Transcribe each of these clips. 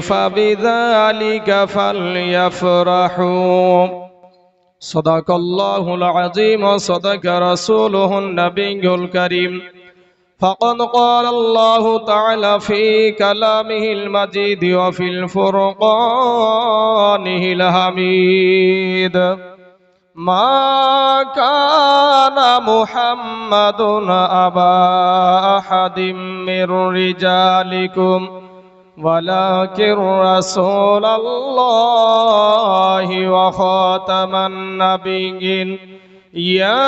فبذلك فليفرحوا صدق الله العظيم وصدق رسوله النبي الكريم فقد قال الله تعالى في كلامه المجيد وفي الفرقانه الحميد ما كان محمد أبا أحد من رجالكم ولكن رسول الله وخاتم النبيين يا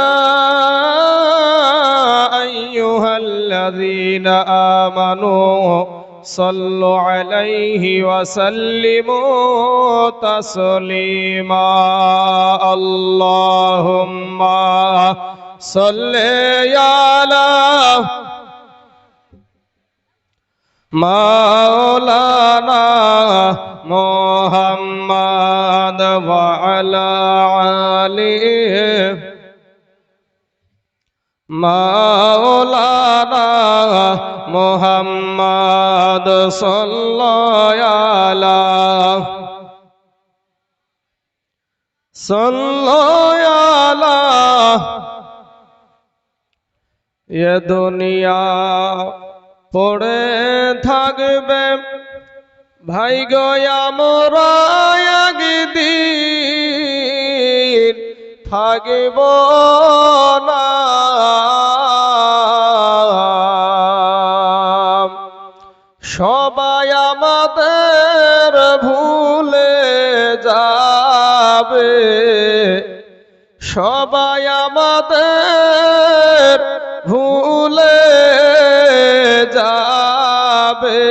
أيها الذين آمنوا صلوا عليه وسلموا تسليما اللهم صل على مولانا محمد وعلى آله مولانا محمد صلى على ये दुनिया পড়ে থাকবে ভাই গো আমরা একদিন থাকব না সবাই আমাদের ভুলে যাবে সবাই আমাদের ভুলে যাবে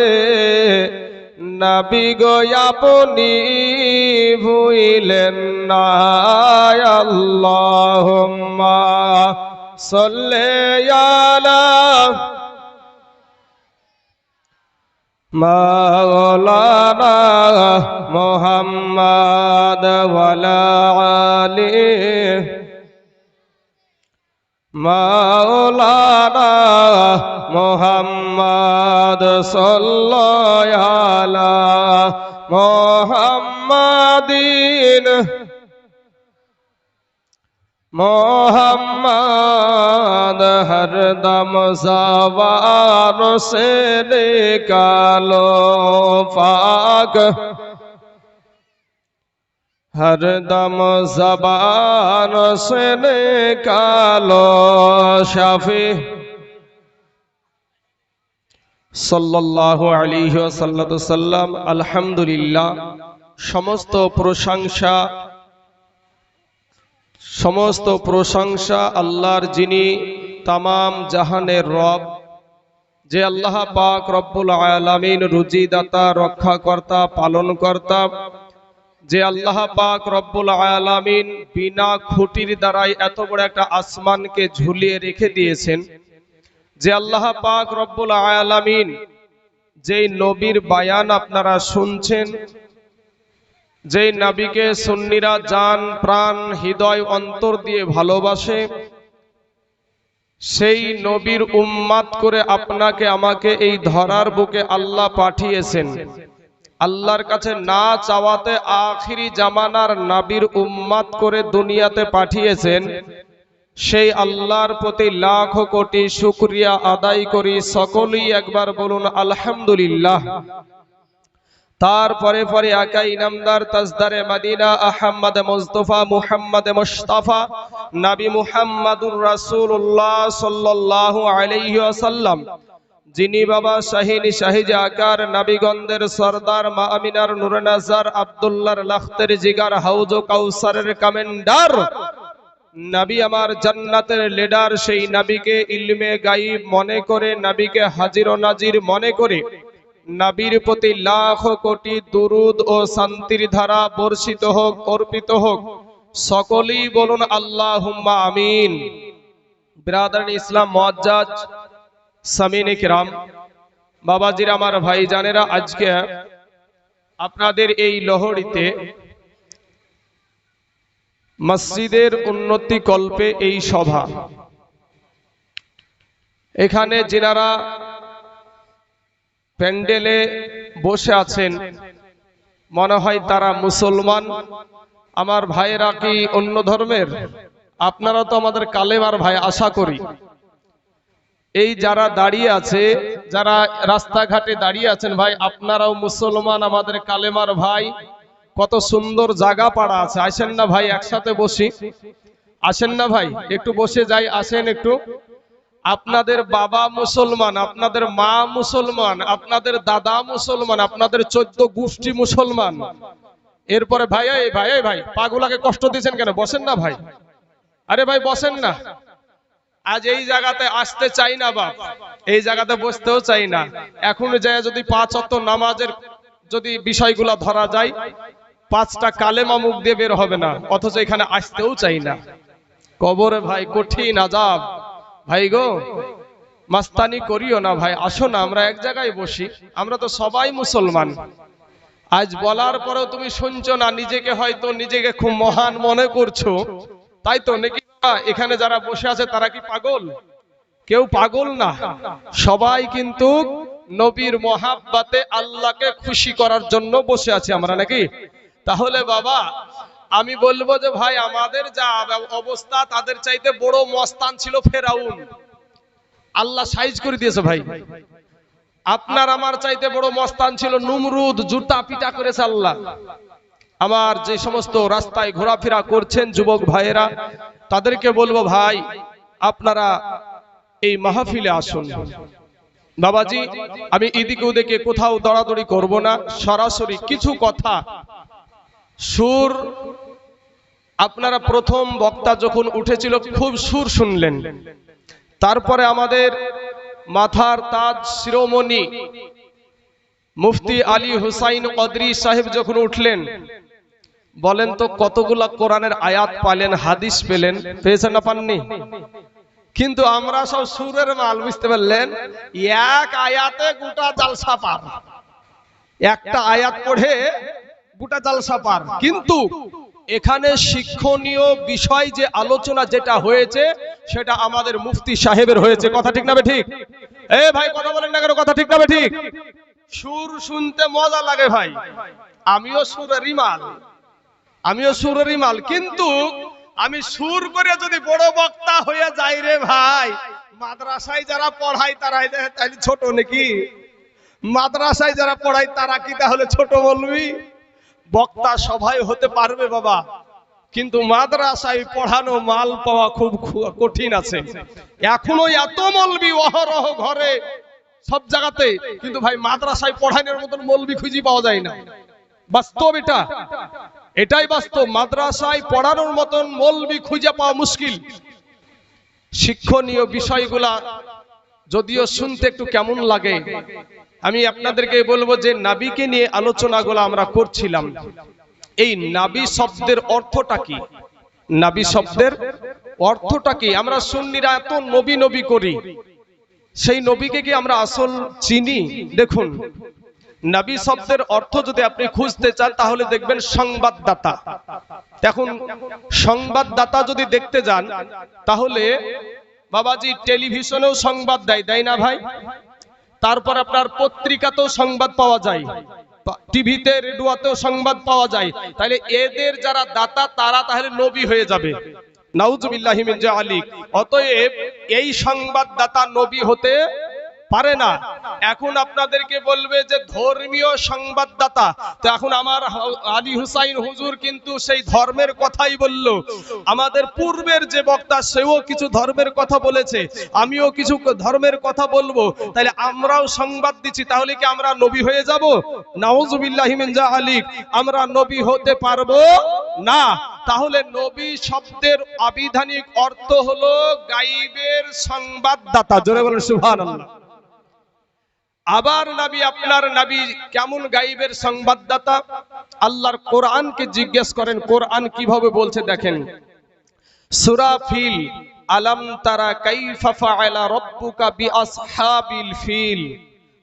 নবী গো আপনি ভুইলেন না আল্লাহুম্মা সাল্লি আলা মাওলানা মুহাম্মদ ওয়ালা আলিহি মাওলানা মুহাম্মদ সাল্লাল্লাহু আলা মুহাম্মাদিন मोहम्मद हरदम ज़बान से निकालो पाक हरदम ज़बान से निकालो शाफी सल्लल्लाहु अलैहि वसल्लम अल्हम्दुलिल्लाह समस्त प्रशंसा अल्लाहर जिनी तमाम जहानेर रब जे अल्लाह पाक रब्बुल आलामीन रुजिदाता रक्षाकर्ता पालनकर्ता जे अल्लाह पाक रब्बुल आलामीन बिना खुटिर द्वाराई एत बड़ एक आसमान के झुलिए रेखे दिएछेन जे अल्लाह पाक रब्बुल आलामीन जे नबीर बयान आपनारा शुनछेन जे नबी के सुन्नीरा जान प्राण हृदय अंतर दिए भालोबाशे सेई नबीर उम्मत करे आपनाके आमाके एई धरार बुके आल्लाह पाठिয়েছেন आल्लाहर काछे ना चाওয়াতে आखिरी জামানার नबीर उम्मत करे दुनियाते पाठिয়েছেন সেই আল্লাহর প্রতি লাখ কোটি শুকরিয়া আদায় করি সকলেই একবার বলুন আলহামদুলিল্লাহ तार परे परे आका इनामदार तजदारे मदीना अहमद मुस्तफा मुहम्मद मुस्तफा नबी मुहम्मदुर रसूलुल्लाह सल्लल्लाहु अलैहि वसल्लम जिनी बाबा शाहीन शाहिज आकार नबीगंधेर सरदार मा आमिनार नूरे नजर अब्दुल्लाहर लख्तेर जिगार हाउज काउसारेर कमेंडार नबी आमार जन्नतेर लिडार सेई नबीके इल्मे गायब मने करे नबीके हाजिर ओ नाजिर मने करे नबीर प्रति लाख कोटी दुरूद और शांतिर धारा बर्षित होक अर्पित होक सकलेई बोलुन आल्लाहुम्मा आमीन। बिरादरान इस्लाम मुअज्जज सामीन किराम बाबाजिरा आमार भाईजानेरा आजके आपनादेर एई लहरीते मस्जिदेर उन्नति कल्पे एई सभा एखाने जिनारा প্যান্ডেলে বসে আছেন মনে হয় তারা মুসলমান। আমার ভাইয়েরা কি অন্য ধর্মের? আপনারা তো আমাদের কালেমার ভাই আশা করি। এই যারা দাঁড়িয়ে আছে, যারা রাস্তাঘাটে দাঁড়িয়ে আছেন ভাই, আপনারাও মুসলমান, আমাদের কালেমার ভাই। কত সুন্দর জায়গা পাড়া আছে, আসেন না ভাই একসাথে বসি, আসেন না ভাই একটু বসে যাই, আসেন একটু। আপনাদের বাবা মুসলমান, আপনাদের মা মুসলমান, আপনাদের দাদা মুসলমান, আপনাদের 14 গোষ্ঠী মুসলমান। এরপরে ভাই এই ভাই এই ভাই পাগুলাকে কষ্ট দিয়েছেন কেন? বসেন না ভাই, আরে ভাই বসেন না। আজ এই জায়গাতে আসতে চাই না বাপ, এই জায়গাতে বসতেও চাই না। এখন যায় যদি 5 ওয়াক্ত নামাজের যদি বিষয়গুলো ধরা যায়, 5টা কালেমা মুখ দিয়ে বের হবে না, অথচ এখানে আসতেও চাই না। কবরে ভাই কঠিন আযাব। ভাই গো মাস্তানি করিও না ভাই, আসো না আমরা এক জায়গায় বসি, আমরা তো সবাই মুসলমান। আজ বলার পরেও তুমি শুনছো না, নিজেকে হয়তো নিজেকে খুব মহান মনে করছো, তাই তো নাকি? এখানে যারা বসে আছে তারা কি পাগল? কেউ পাগল না, সবাই কিন্তু নবীর মহাব্বতে আল্লাহকে খুশি করার জন্য বসে আছি আমরা, নাকি? তাহলে বাবা আমি বলবো যে ভাই আমাদের যা অবস্থা, তাদের চাইতে বড় মস্তান ছিল ফেরাউন। আল্লাহ সাইজ করে দিয়েছে ভাই। আপনার আমার চাইতে বড় মস্তান ছিল নমরুদ, জুতা পিটা করেছে আল্লাহ। আমার যে সমস্ত রাস্তায় ঘোরাফেরা করছেন যুবক ভাইয়েরা, তাদেরকে বলবো ভাই আপনারা এই মাহফিলে আসুন। বাবাজি আমি এদিকে ওদিকে কোথাও দৌড়াদৌড়ি করব না, সরাসরি কিছু কথা। সুর আপনারা প্রথম বক্তা যখন উঠেছিল খুব সুর শুনলেন, তারপরে আমাদের মাথার তাজ শিরোমণি মুফতি আলী হুসাইন কদরি সাহেব যখন উঠলেন, বলেন তো কতগুলা কোরআনের আয়াত পালেন, হাদিস পেলেন? পেয়েছেন না পাননি? কিন্তু আমরা সব সুরের মাল, বুঝতে পারলেন? এক আয়াতে গোটা জালসা পার, একটা আয়াত পড়ে গোটা জালসা পার। কিন্তু এখানে শিক্ষণীয় বিষয় যে আলোচনা যেটা হয়েছে, সেটা আমাদের মুফতি সাহেবের হয়েছে। কথা ঠিক না ঠিক? এ ভাই কথা বলেন না কেন? কথা ঠিক না ঠিক? সুর শুনতে মজা লাগে ভাই, আমিও সুরেরই মাল, আমিও সুরেরই মাল। কিন্তু আমি সুর করে যদি বড় বক্তা হয়ে যাই রে ভাই, মাদ্রাসায় যারা পড়ায় তারা তাহলে ছোট নাকি? মাদ্রাসায় যারা পড়ায় তারা কি তাহলে ছোট বলবি? বক্তা সবাই হতে পারবে বাবা, কিন্তু মাদ্রাসায় পড়ানো মাল পাওয়া খুব কঠিন আছে। এখনো এত মৌলবি অহরহ ঘরে সব জায়গাতে, কিন্তু ভাই মাদ্রাসায় পড়ানোর মতন মৌলবি খুঁজে পাওয়া যায় না। বাস্তব এটা, এটাই বাস্তব। মাদ্রাসায় পড়ানোর মতন মৌলবি খুঁজে পাওয়া মুশকিল। শিক্ষণীয় বিষয়গুলা যদিও শুনতে একটু কেমন লাগে, আমি আপনাদেরকে বলবো যে নবীকে নিয়ে আলোচনাগুলো আমরা করছিলাম। এই নবী শব্দের অর্থটা কি? নবী শব্দের অর্থটা কি? আমরা সুন্নিরা এত নবী নবী করি, সেই নবীকে কি আমরা আসল চিনি? দেখুন, নবী শব্দের অর্থ যদি আপনি খুঁজতে চান তাহলে দেখবেন সংবাদদাতা। এখন সংবাদদাতা যদি দেখতে যান তাহলে বাবাজি টেলিভিশনেও সংবাদ দেয়, দেয় না ভাই? তারপর আপনার পত্রিকাতেও সংবাদ পাওয়া যায়, টিভিতে রেডিওতেও সংবাদ পাওয়া যায়। তাহলে এদের যারা দাতা তারা তাহলে নবী হয়ে যাবে, নাউজুবিল্লাহি মিন যালিক। অতএব এই সংবাদদাতা নবী হতে পারে না। এখন আপনাদেরকে বলবে যে ধর্মীয় সংবাদদাতা, তো এখন আমার আলী হুসাইন হুজুর কিন্তু সেই ধর্মের কথাই বলল। আমাদের পূর্বের যে বক্তা সেও কিছু ধর্মের কথা বলেছে, আমিও কিছু ধর্মের কথা বলবো, তাহলে আমরাও সংবাদ দিচ্ছি, তাহলে কি আমরা নবী হয়ে যাব? নাউজুবিল্লাহি মিন যালিক, আমরা নবী হতে পারবো না। তাহলে নবী শব্দের আবিধানিক অর্থ হলো গায়বের সংবাদদাতা। জোরে বলেন সুবহানাল্লাহ। আবার নবী, আপনার নবী কেমন গায়বের সংবাদদাতা? আল্লাহর কোরআনকে জিজ্ঞেস করেন, কোরআন কিভাবে বলছে দেখেন। সূরা ফিল, আলাম তারা কাইফা ফাআলা রাব্বুকা বিআসহাবিল ফিল।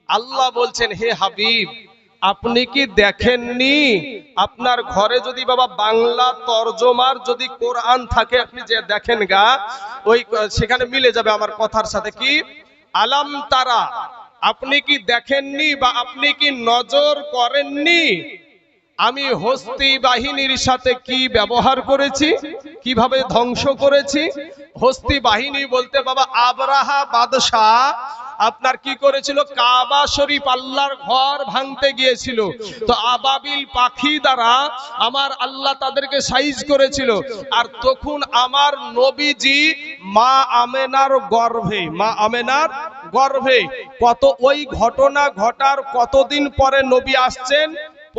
আল্লাহ বলছেন, হে হাবিব আপনি কি দেখেননি? আপনার ঘরে যদি বাবা বাংলা তরজমার যদি কোরআন থাকে, আপনি যে দেখেন গা, ওই সেখানে মিলে যাবে আমার কথার সাথে। কি আলাম তারা, আপনি কি দেখেননি বা আপনি কি নজর করেননি আমি হস্তি বাহিনীর সাথে কি ব্যবহার করেছি, কিভাবে ধ্বংস করেছি? হস্তি বাহিনী বলতে বাবা আবরাহা বাদশাহ আপনার কি করেছিল, কাবা শরীফ আল্লাহর ঘর ভাঙতে গিয়েছিল। তো আবাবিল পাখি দ্বারা আমার আল্লাহ তাদেরকে সাইজ করেছিল। আর তখন আমার নবীজি মা আমেনার গর্ভে কত ওই ঘটনা ঘটার কতদিন পরে নবী আসছেন,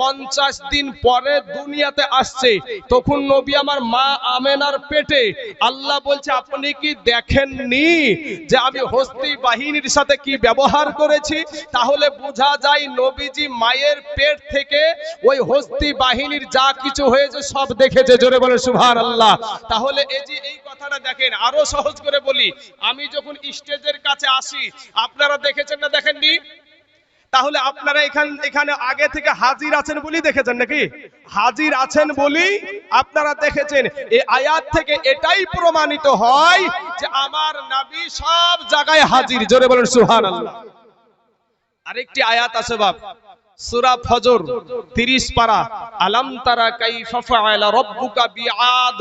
50 দিন পরে দুনিয়াতে আসছে। তখন নবী আমার মা আমেনার পেটে। আল্লাহ বলছে আপনি কি দেখেননি যে আমি হস্তি বাহিনীর সাথে কি ব্যবহার করেছি? তাহলে বোঝা যায় নবীজি মায়ের পেট থেকে ওই হস্তি বাহিনীর যা কিছু হয়েছে সব দেখেছে। জোরে বলে সুবহানাল্লাহ। তাহলে এই কথাটা দেখেন, আরো সহজ করে বলি, আমি যখন স্টেজের কাছে আসি আপনারা দেখেছেন না দেখেননি? তাহলে আপনারা এখানে আগে থেকে হাজির আছেন বলি দেখেছেন নাকি? হাজির আছেন বলি আপনারা দেখেছেন। এই আয়াত থেকে এটাই প্রমাণিত হয় যে আমার নবী সব জায়গায় হাজির। জোরে বলেন সুবহানাল্লাহ। আরেকটি আয়াত আছে বাপ, সূরা ফজর 30 পারা, আলাম তারা কাইফা ফাআলা রাব্বুকা বিআদ।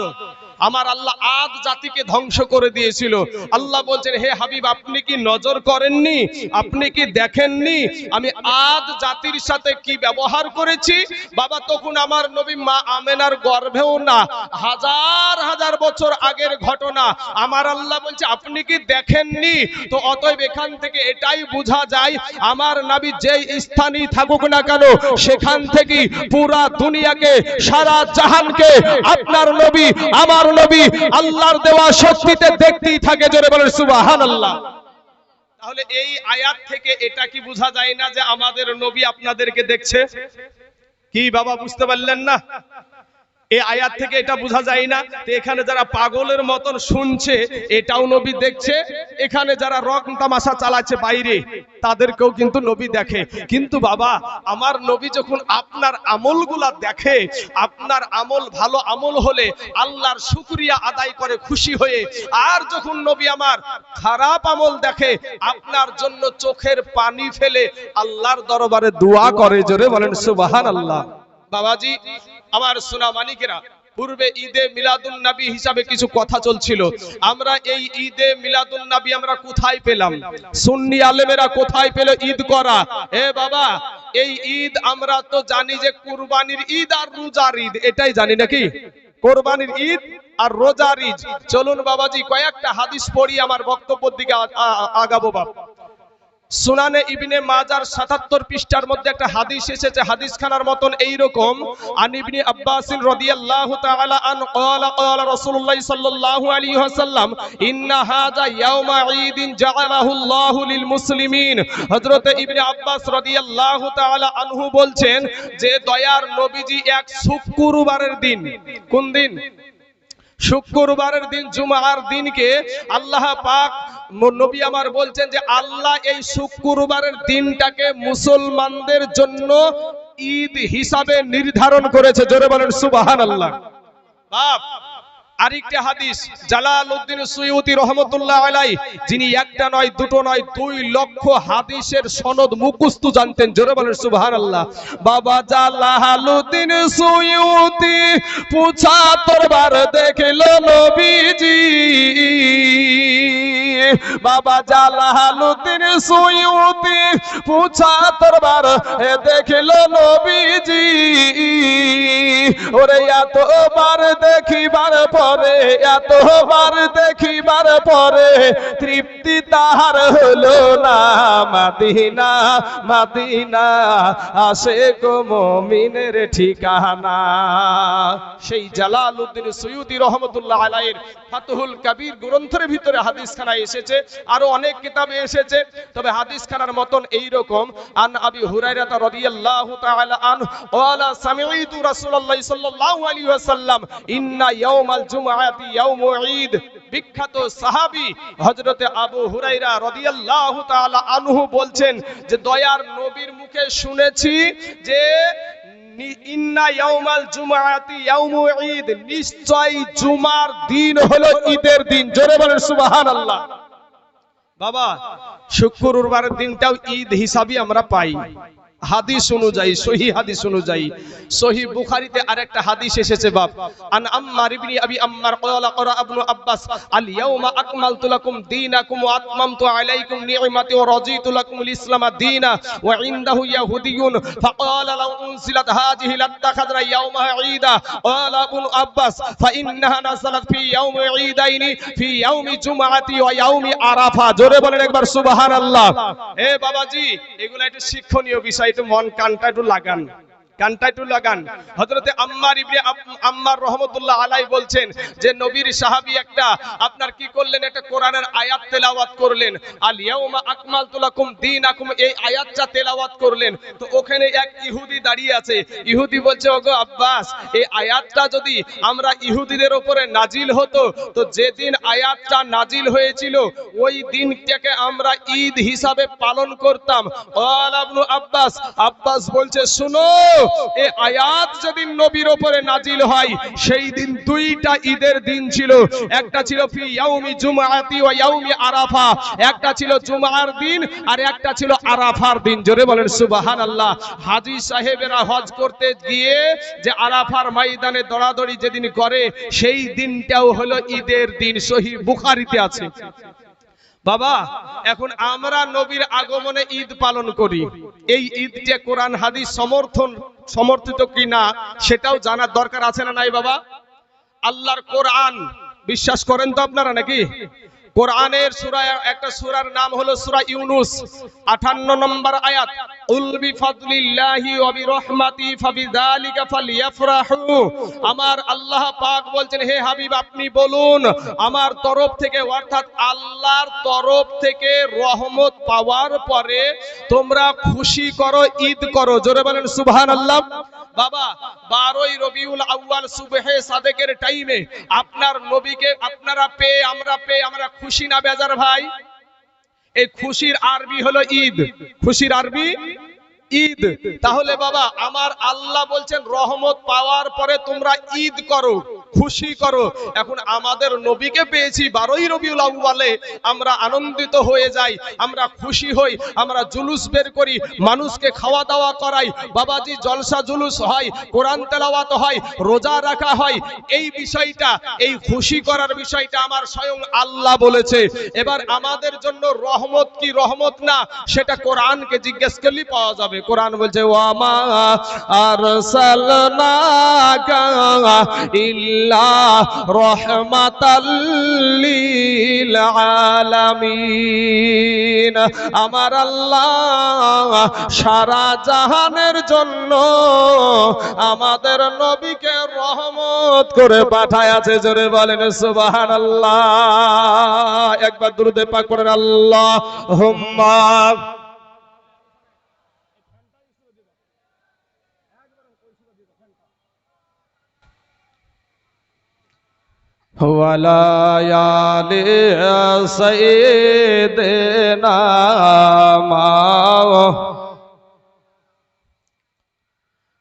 আমার আল্লাহ আদ জাতিকে ধ্বংস করে দিয়েছিল। আল্লাহ বলছেন হে হাবিব আপনি কি নজর করেননি, আপনি কি দেখেননি আমি আদ জাতির সাথে কি ব্যবহার করেছি? বাবা তখন আমার নবী মা আমেনার গর্ভেও না, হাজার হাজার বছর আগের ঘটনা। আমার আল্লাহ বলছে আপনি কি দেখেননি? তো অতএব এখান থেকে এটাই বোঝা যায় আমার নবী যেই স্থানেই থাকুক না কেন সেখান থেকে পুরা দুনিয়াকে, সারা জাহানকে আপনার নবী আমার নবী আল্লাহর দেওয়া শক্তিতে দেখতেই থাকে। জোরে বলেন সুবহানাল্লাহ। তাহলে এই আয়াত থেকে এটা কি বোঝা যায় না যে আমাদের নবী আপনাদেরকে দেখছে? কি বাবা বুঝতে পারলেন না? এই আয়াত থেকে এটা বোঝা যায় না? তো এখানে যারা পাগলের মতন শুনছে এটাও নবী দেখছে, এখানে যারা রং তামাশা চালাচ্ছে বাইরে তাদেরকেও কিন্তু নবী দেখে। কিন্তু বাবা আমার নবী যখন আপনার আমলগুলা দেখে, আপনার আমল ভালো আমল হলে আল্লাহর শুকরিয়া আদায় করে খুশি হয়ে, আর যখন নবী আমার খারাপ আমল দেখে আপনার জন্য চোখের পানি ফেলে আল্লাহর দরবারে দোয়া করে। জোরে বলেন সুবহানাল্লাহ। বাবাজি আমার সোনা মানিকেরা, পূর্বে ঈদে মিলাদুন নবী হিসাবে কিছু কথা চলছিল। আমরা এই ঈদে মিলাদুন নবী আমরা কোথায় পেলাম? সুন্নি আলেমেরা কোথায় পেল ঈদ করা? এ বাবা এই ঈদ আমরা তো জানি যে কুরবানির ঈদ আর রোজার ঈদ, এটাই জানি নাকি? কোরবানির ঈদ আর রোজার ঈদ। চলুন বাবাজি কয়েকটা হাদিস পড়ি, আমার বক্তব্যের দিকে আগাবো বাবা। সুনানে ইবনে মাজার 77 পৃষ্ঠার মধ্যে একটা হাদিস এসেছে, হাদিস খানার মতন এইরকম। আন ইবনে আব্বাস রাদিয়াল্লাহু তাআলা আন ক্বালা ক্বালা রাসূলুল্লাহ সাল্লাল্লাহু আলাইহি ওয়াসাল্লাম ইন্না হাযা ইয়াউমা ঈদিন জাআলাহু আল্লাহু লিল মুসলিমিন। হযরত ইবনে আব্বাস রাদিয়াল্লাহু তাআলা আনহু বলছেন যে দয়ার নবীজি এক শুক্রবারের দিন, কোন দিন? শুক্রবারের দিন, জুমার দিনকে আল্লাহ পাক নবী আমার বলছেন যে আল্লাহ এই শুক্রবারের দিনটাকে মুসলমানদের জন্য ঈদ হিসাবে নির্ধারণ করেছে। জোরে বলেন সুবহানাল্লাহ। বাপ আরেকটা হাদিস, জালালউদ্দিন সুয়ুতি রহমাতুল্লাহ আলাইহি, যিনি একটা নয় দুটো নয় 2 লক্ষ হাদিসের সনদ মুখস্থ জানতেন। জোরে বলেন সুবহানাল্লাহ। বাবা জালালউদ্দিন সুয়ুতি 75 বার দেখলো নবীজি। বাবা জালালউদ্দিন সুয়ুতি 75 বার দেখলো নবীজি। ওরে এতবার দেখিবার পরে, এতবার দেখিবার পরে তৃপ্তি তাহার হলো না। মদিনা মদিনা আশিক মুমিনের ঠিকানা। সেই জালালউদ্দিন সুয়ুতি রহমাতুল্লাহ আলাইহির ফাতহুল কবির গ্রন্থের ভিতরে হাদিসখানা এসেছে, আরো অনেক কিতাবে এসেছে, তবে হাদিসখানার মতন এইরকম। আন আবি হুরায়রা রাদিয়াল্লাহু তাআলা আনহু ক্বালা সামি'তু রাসূলুল্লাহ সাল্লাল্লাহু আলাইহি ওয়াসাল্লাম ইন্না ইয়াউমাল জুমআতি ইয়াউমু ঈদ। বিখ্যাত সাহাবী হযরত আবু হুরায়রা রাদিয়াল্লাহু তাআলা আনহু বলছেন যে দয়ার নবীর মুখে শুনেছি যে ইন্না ইয়াউমাল জুমআতি ইয়াউমু ঈদ, নিশ্চয় জুমার দিন হলো ঈদের দিন। জোরে বলেন সুবহানাল্লাহ। বাবা শুক্রবারের দিনটাও ঈদ হিসাবে আমরা পাই হাদিস অনুযায়ী, সহি হাদিস অনুযায়ী। সহি বুখারীতে আরেকটা হাদিস এসেছে বাপ, আন আম্মার ইবনে আবি আম্মার ক্বালা ক্বারা ইবনে আব্বাস আল ইয়াউমা আকমালতু লাকুম দীনাকুম ওয়া আতমামতু আলাইকুম নি'মাতি ওয়া রাদিতু লাকুমুল ইসলামা দীনা ওয়া ইনদাহু ইয়াহুদিয়ুন ফাকালা লাউ উনজিলাত হাযিহি লাত্তাখাযনা ইয়াউমাহা ঈদা ক্বালা ইবনে আব্বাস ফাইন্নাহা নাযালাত ফি ইয়াউমি ঈদাইনি ফি ইয়াউমি জুমআতি ওয়া ইয়াউমি আরাফা। জোরে বলেন একবার সুবহানাল্লাহ। এ বাবাজি, এগুলা একটু শিক্ষণীয় বিষয়, একটু মন কানটা একটু লাগান, কানটা একটু লাগান। হযরতে আম্মার ইবনে আম্মার রাহমাতুল্লাহ আলাইহি বলছেন যে নবীর সাহাবী একটা আপনার কি করলেন, একটা কোরআনের আয়াত তেলাওয়াত করলেন, আল ইয়াউমা আকমালতু লাকুম দীনাকুম, এই আয়াতটা তেলাওয়াত করলেন। তো ওখানে এক ইহুদি দাঁড়িয়ে আছে, ইহুদি বলছে ওগো আব্বাস, এই আয়াতটা যদি আমরা ইহুদিদের উপরে নাজিল হতো, তো যেদিন আয়াতটা নাজিল হয়েছিল ওই দিনটাকে আমরা ঈদ হিসাবে পালন করতাম। ক্বালা ইবনে আব্বাস, আব্বাস বলছে শুনো, এই আয়াত যেদিন নবীর উপরে নাজিল হয় সেই দিন দুইটা ঈদের দিন ছিল, একটা ছিল ফি ইয়াউমি জুমআতি ওয়া ইয়াউমি আরাফা, একটা ছিল জুমআর দিন আর একটা ছিল আরাফার দিন। জোরে বলেন সুবহানাল্লাহ। হাজী সাহেবেরা হজ করতে গিয়ে যে আরাফার ময়দানে দৌড়াদৌড়ি যেদিন করে সেই দিনটাও হলো ঈদের দিন, সহিহ বুখারীতে আছে। বাবা এখন আমরা নবীর আগমনে ঈদ পালন করি, এই ঈদটা কোরআন হাদিস সমর্থিত কিনা সেটাও জানার দরকার আছে না নাই বাবা? আল্লাহর কোরআন বিশ্বাস করেন তো আপনারা নাকি? কোরআনের সূরা, একটা সূরার নাম হলো সূরা ইউনূস, 58 নম্বর আয়াত, উল বিফাদলিল্লাহি ওয়া বিরহমাতি ফাবিযালিকা ফালইফরাহু। আমার আল্লাহ পাক বলছেন হে হাবিব আপনি বলুন আমার তরফ থেকে, অর্থাৎ আল্লাহর তরফ থেকে রহমত পাওয়ার পরে তোমরা খুশি করো, ঈদ করো। জোরে বলেন সুবহানাল্লাহ। বাবা 12ই রবিউল আউয়াল সুবহে সাদেকের টাইমে আপনার নবীকে আপনারা পেয়ে আমরা খুশি না বেজার ভাই? এই খুশির আরবি হলো ঈদ, খুশির আরবি ঈদ। তাহলে বাবা আমার আল্লাহ বলছেন রহমত পাওয়ার পরে তোমরা ঈদ করো, খুশি করো। এখন আমাদের নবীকে পেয়েছি 12ই রবিউল আউয়ালে, আমরা আনন্দিত হয়ে যাই, আমরা খুশি হই, আমরা জুলুস বের করি, মানুষকে খাওয়া দাওয়া করাই, বাবাজি জলসা জুলুস হয়, কোরআন তেলাওয়াত হয়, রোজা রাখা হয়। এই বিষয়টা, এই খুশি করার বিষয়টা আমার স্বয়ং আল্লাহ বলেছে। এবার আমাদের জন্য রহমত কি রহমত না সেটা কোরআনকে জিজ্ঞেস করলেই পাওয়া যাবে। কোরআন বলছে ওয়া মা আরসালনাকা ইল্লা রাহমাতাল লিল আলামিন। আমার আল্লাহ সারা জাহানের জন্য আমাদের নবীকে রহমত করে পাঠায়াছে। জোরে বলেন সুবহানাল্লাহ। একবার দুরূদে পাক পড়েন আল্লাহুম্মা ওয়ালা আলি সাইয়্যিদিনা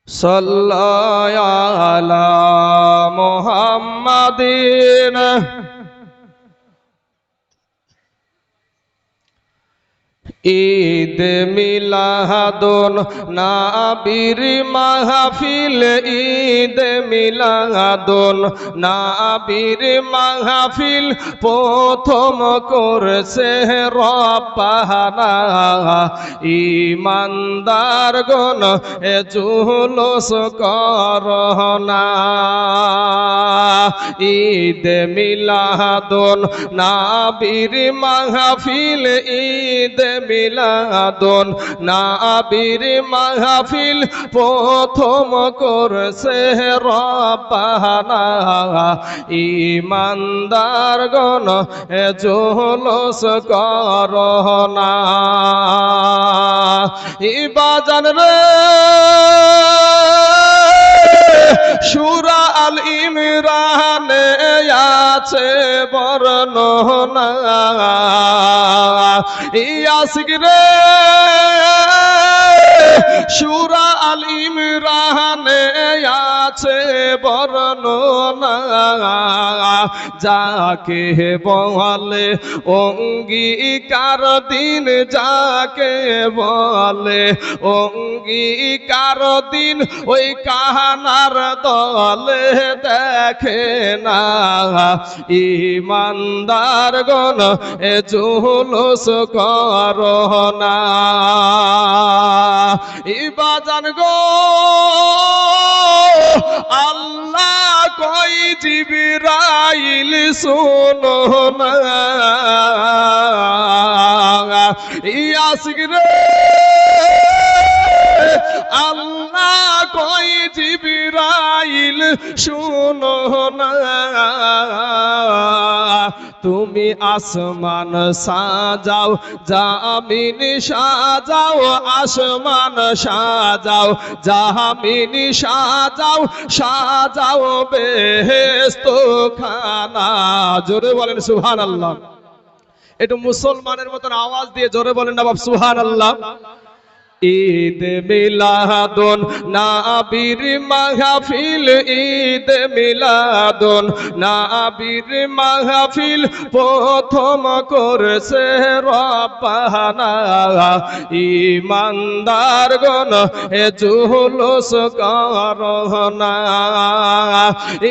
সাল্লাল্লাহু আলা মুহাম্মাদিন। ঈদ মিলাদুন নবীর মাহফিল, ঈদ মিলাদুন নবীর মাহফিল প্রথম করছে রব্বানা। ঈমানদারগণ এ জুলুস করোনা। ঈদ মিলাদুন নবীর মাহফিল, ঈদ মিলাদুন নবীর মাহফিল প্রথম করছে রব্বানা। ঈমানদারগণ এ জুলুস করোনা। ইবাজান রে সূরা আল ইমরানে আছে বর্ণনা। ইয়াসিক রে সূরা আল ইমরানে আছে বর্ণনা। যাকে বলে অঙ্গীকার দিন, যাকে বলে অঙ্গীকার দিন, ওই কাহানার দলে দেখে না ইমানদার গণ এ জুলুস করো না। ইবাজান গো আল্লাহ কই জিবরাইল শোনো না, ইয়াসিক রে আল্লাহ কই জিবরাইল শোনো না। তুমি আসমান সাজাও, জামিন সাজাও, আসমান সাজাও, জামিন সাজাও, সাজাও বেহেশত খানা। জোরে বলেন সুবহানাল্লাহ। একটু মুসলমানের মতন আওয়াজ দিয়ে জোরে বলেন না বাপ সুবহানাল্লাহ। ঈদ মিলাদুন নবীর মাহফিল, ঈদ মিলাদুন নবীর মাহফিল প্রথম করেছে রব্বানা। ইমানদার গণ এ জুলুস করো না।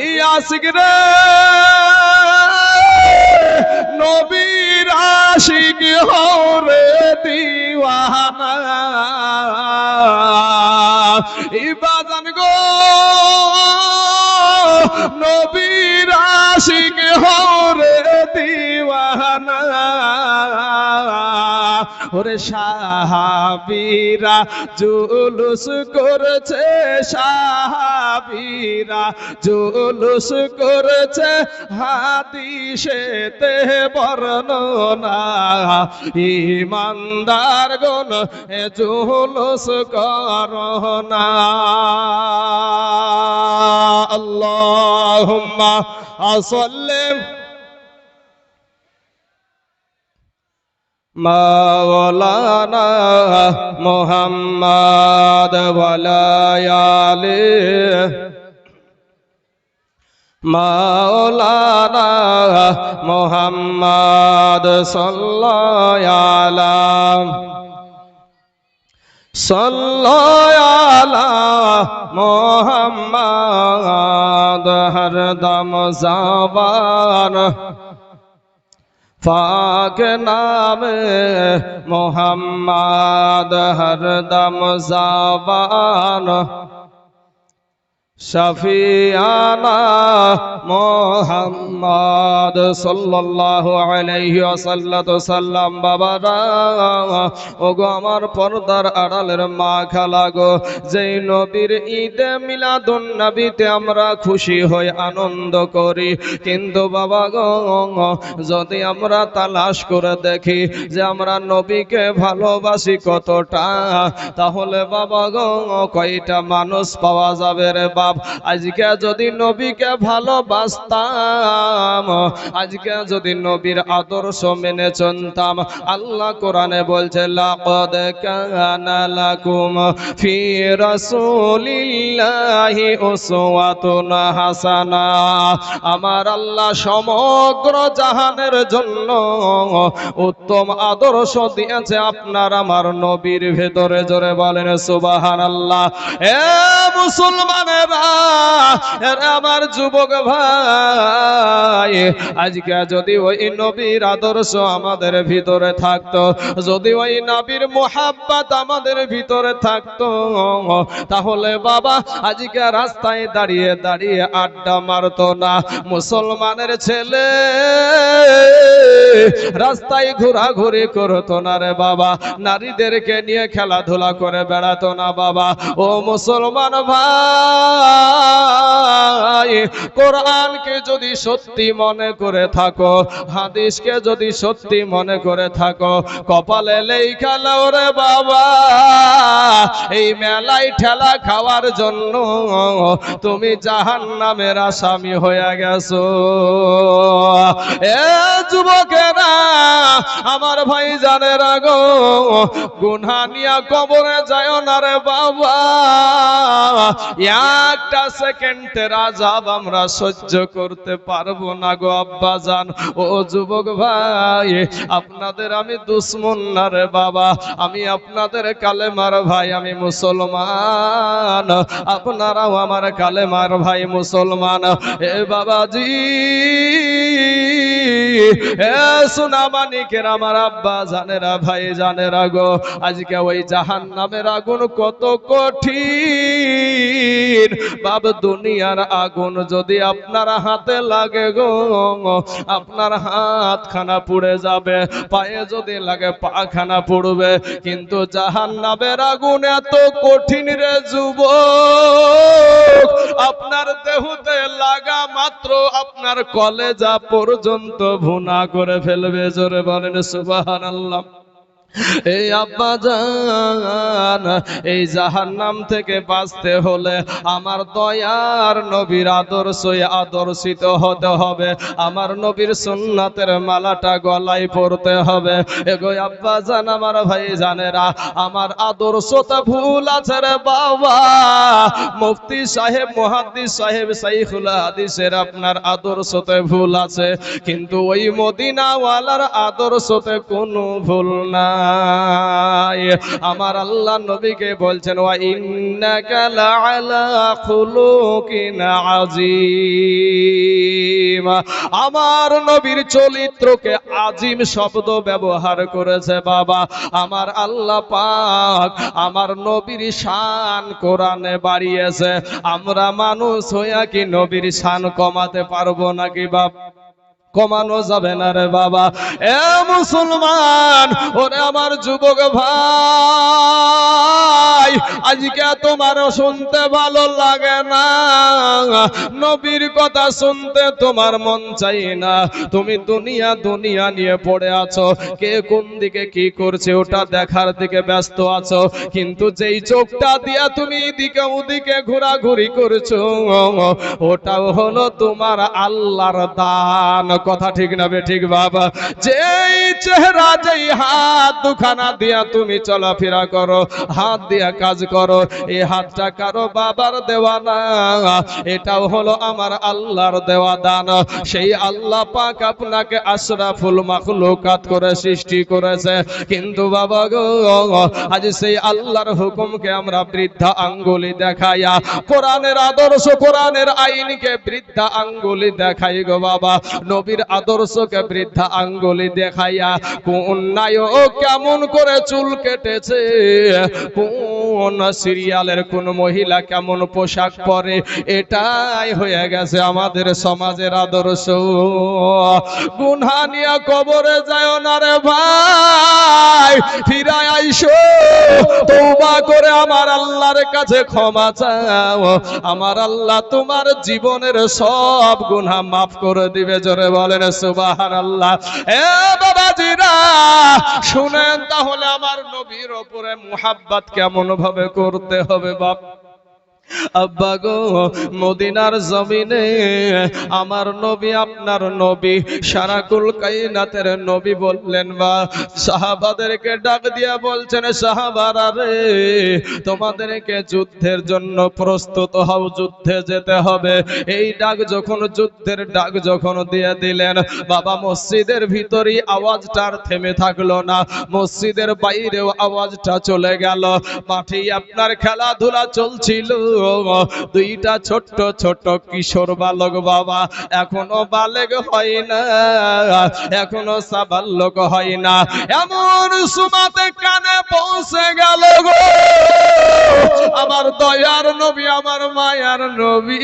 ইয়াসিক রে নবীর আশিক হরে দিওয়ানা। ইবাজান গো নবীর আশিক হরে দিওয়ানা। ওরে সাহাবীরা জুলুস করেছে, সাহাবীরা জুলুস করেছে, হাদিসেতে বর্ণনা। ইমানদার গণ এ জুলুস করো না। আল্লাহুম্মা সাল্লি মাওলানা মুহাম্মদ ওয়ালা আলি মাওলানা মুহাম্মদ সাল্লাল্লাহু আলা সাল্লাল্লাহু মুহাম্মদ হরদম জাবান পাক নামে মোহাম্মদ হরদম জাবান শফিয়ানা মোহাম্মদ সাল্লাল্লাহু আলাইহি ওয়াসাল্লাম। বাবারা ওগো আমার পর্দার আড়ালের মা খালা গো, যেই নবীর ঈদে মিলাদুন নবীতে আমরা খুশি হই আনন্দ করি, কিন্তু বাবা গো যদি আমরা তালাশ করে দেখি যে আমরা নবীকে ভালোবাসি কতটা, তাহলে বাবা গো কয়টা মানুষ পাওয়া যাবে রে বাপ। আজকে যদি নবীকে ভালোবাসতাম, আজকে যদি নবীর আদর্শ মেনে চলতাম, আল্লাহ কোরআনে বলছে লাকাদ কানা লাকুম ফি রাসূলিল্লাহি উসওয়াতুন হাসানা। আমার আল্লাহ সমগ্র জাহানের জন্য উত্তম আদর্শ দিয়েছে আপনার আমার নবীর ভেতরে। জোরে বলেন সুবহানাল্লাহ। এ মুসলমানেরা, আমার যুবক ভাই, আজকে যদি ওই নবীর আদর্শ আমাদের ভিতরে থাকতো, যদি ওই নবীর মুহাব্বত আমাদের ভিতরে থাকতো, তাহলে বাবা আজকে রাস্তায় দাঁড়িয়ে দাঁড়িয়ে আড্ডা মারতো না। মুসলমানের ছেলে রাস্তায় ঘোরাঘুরি করতো না রে বাবা, নারীদেরকে নিয়ে খেলাধুলা করে বেড়াতো না বাবা। ও মুসলমান ভাই, কোরআনকে যদি সত্যি মনে করে থাকো, হাদিসকে যদি সত্যি মনে করে থাকো, কপালে লেখা লাও রে বাবা, এই মেলায় ঠেলা খাওয়ার জন্য তুমি জাহান্নামের আসামি হয়ে গেছো। এ যুবকেরা, আমার ভাই জানেরা গো, গুনাহ নিয়া কবরে যায় না রে বাবা। একটা সেকেন্ডের আযাব আমরা সহ্য করতে পারবো না গো আব্বাজান। ও যুবক ভাই, আপনাদের আমি দুশ্মন না রে বাবা, আমি আপনাদের কালেমার ভাই, আমি মুসলমান, আপনারাও আমার কালেমার ভাই মুসলমান। এ বাবাজি, এ সোনামানিকের আমার আব্বা জানেরা, ভাই জানেরা গো, আজকে ওই জাহান্নামের আগুন কত কঠিন। বাবা, দুনিয়ার আগুন যদি আপনার হাতে লাগে গো, আপনার হাতখানা পুড়ে যাবে, পায়ে যদি লাগে পাখানা পুড়বে, কিন্তু জাহান্নামের আগুন এত কঠিন রে যুবক, আপনার দেহতে লাগা মাত্র আপনার কলেজা পর্যন্ত ভুনা করে ফেলবে। জোরে বলেন সুবহানাল্লাহ। এই আব্বাজান, এই জাহান্নাম থেকে বাঁচতে হলে আমার দয়ার নবীর আদর্শে আদর্শিত হতে হবে, আমার নবীর সুন্নাতের মালাটা গলায় পড়তে হবে। এগো আব্বাজান, আমার ভাই জানেরা, আমার আদর্শটা ভুল আছে রে বাবা। মুফতি সাহেব, মুহাদ্দিস সাহেব, শাইখুল হাদিসের আপনার আদর্শতে ভুল আছে, কিন্তু ওই মদিনাওয়ালার আদর্শতে কোনো ভুল না। আমার আল্লাহ নবীকে বলছেন, ওয়া ইন্নাকা লাআলা খুলুকিন আযীম। আমার নবীর চরিত্রকে আজিম শব্দ ব্যবহার করেছে বাবা। আমার আল্লাহ পাক আমার নবীর শান কোরআনে বাড়িয়েছে। আমরা মানুষ হইয়া কি নবীর শান কমাতে পারবো নাকি বাবা? কমানো যাবে না রে বাবা। এ মুসলমান, ওরে আমার যুবক ভাই, আজকে তোমার শুনতে ভালো লাগে না, নবীর কথা শুনতে তোমার মন চাই না, তুমি দুনিয়া দুনিয়া নিয়ে পড়ে আছো, কে কোন দিকে কি করছে ওটা দেখার দিকে ব্যস্ত আছো, কিন্তু যেই চোখটা দিয়া তুমি এদিকে ওদিকে ঘোরাঘুরি করছো, ওটাও হলো তোমার আল্লাহর দান। কথা ঠিক না বে ঠিক বাবা? যেই চেহারা, যেই হাত দুখানা দিয়া তুমি চলাফেরা করো, হাত দিয়া কাজ করো, এই হাতটা কারো বাবার দেওয়া না, এটাও হলো আমার আল্লাহর দেওয়া দান। সেই আল্লাহ পাক আপনাকে আশরাফুল মাখলুকাত করে সৃষ্টি করেছে, কিন্তু বাবা গো, আজ সেই আল্লাহর হুকুমকে আমরা বৃদ্ধা আঙ্গুলি দেখাইয়া, কোরআনের আদর্শ, কোরআনের আইনকে বৃদ্ধা আঙ্গুলি দেখাই গো বাবা, নবীর আদর্শকে বৃদ্ধা আঙ্গুলি দেখাইয়া, কোন নায়ক কেমন করে চুল কেটেছে, কোন সিরিয়ালের কোন মহিলা কেমন পোশাক পরে, এটাই হয়ে গেছে আমাদের সমাজের আদর্শ। গুনাহ নিয়ে কবরে যায় না রে ভাই, ফিরায় আইসো, তওবা করে আমার আল্লাহর কাছে ক্ষমা চাও, আমার আল্লাহ তোমার জীবনের সব গুনাহ মাফ করে দিবে। জোরে বলেন সুবহানাল্লাহ। এ বাবাজিরা, শুনেন তাহলে আমার নবীর উপরে মুহাব্বত কেমন ভাবে করতে হবে বাপ। আব্বা গো, মদিনার জমিনে আমার নবী, আপনার নবী, সারাকুল কায়নাতের নবী বললেন, বা সাহাবাদেরকে ডাক দিয়া বলছেন, সাহাবারা রে, তোমাদেরকে যুদ্ধের জন্য প্রস্তুত হও, যুদ্ধে যেতে হবে। এই ডাক যখন, যুদ্ধের ডাক যখন দিয়ে দিলেন বাবা, মসজিদের ভিতরেই আওয়াজটা আর থেমে থাকলো না, মসজিদের বাইরেও আওয়াজটা চলে গেল। মাঠে আপনার খেলাধুলা চলছিল, দুইটা ছোট্ট ছোট্ট কিশোর বালক বাবা, এখনো বালেগ হয় না, এখনো সাবালক হয় না, এমন সুমাতে কানে পৌঁছে গেল গো আমার দয়ার নবী, আমার মায়ার নবী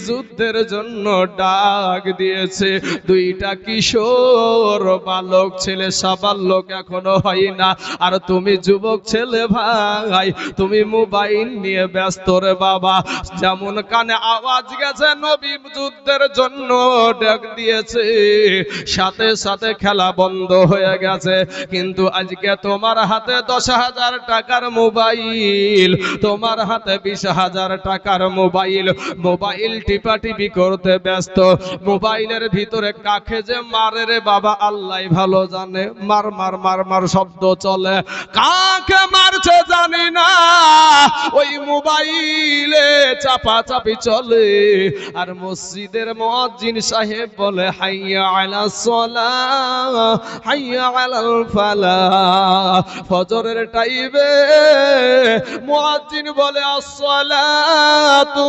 যুদ্ধের জন্য ডাক দিয়েছে। দুইটা কিশোর বালক ছেলে, সাবালক এখনো হয় না, আর তুমি যুবক ছেলে ভাই, তুমি মোবাইল নিয়ে ব্যস্ত রে বাবা। যেমন কানে আওয়াজ গেছে নবী যুদ্ধের জন্য ডাক দিয়েছে, সাথে সাথে খেলা বন্ধ হয়ে গেছে। কিন্তু আজকে তোমার হাতে 10,000 টাকার মোবাইল, তোমার হাতে 20,000 টাকার মোবাইল, মোবাইল টিপাটিপি করতে ব্যস্ত, মোবাইলের ভিতরে কাকে যে মারে রে বাবা আল্লাহ ভালো জানে, মার মার মার মার শব্দ চলে, কাকে মারছে জানি না, মোবাইলে চাপাচাপি চলে, আর মসজিদের মুয়াজ্জিন সাহেব বলে হাইয়া আলাস সালাহ হাইয়া আলাল ফালাহ। ফজরের টাইমে মুয়াজ্জিন বলে আসসালাতু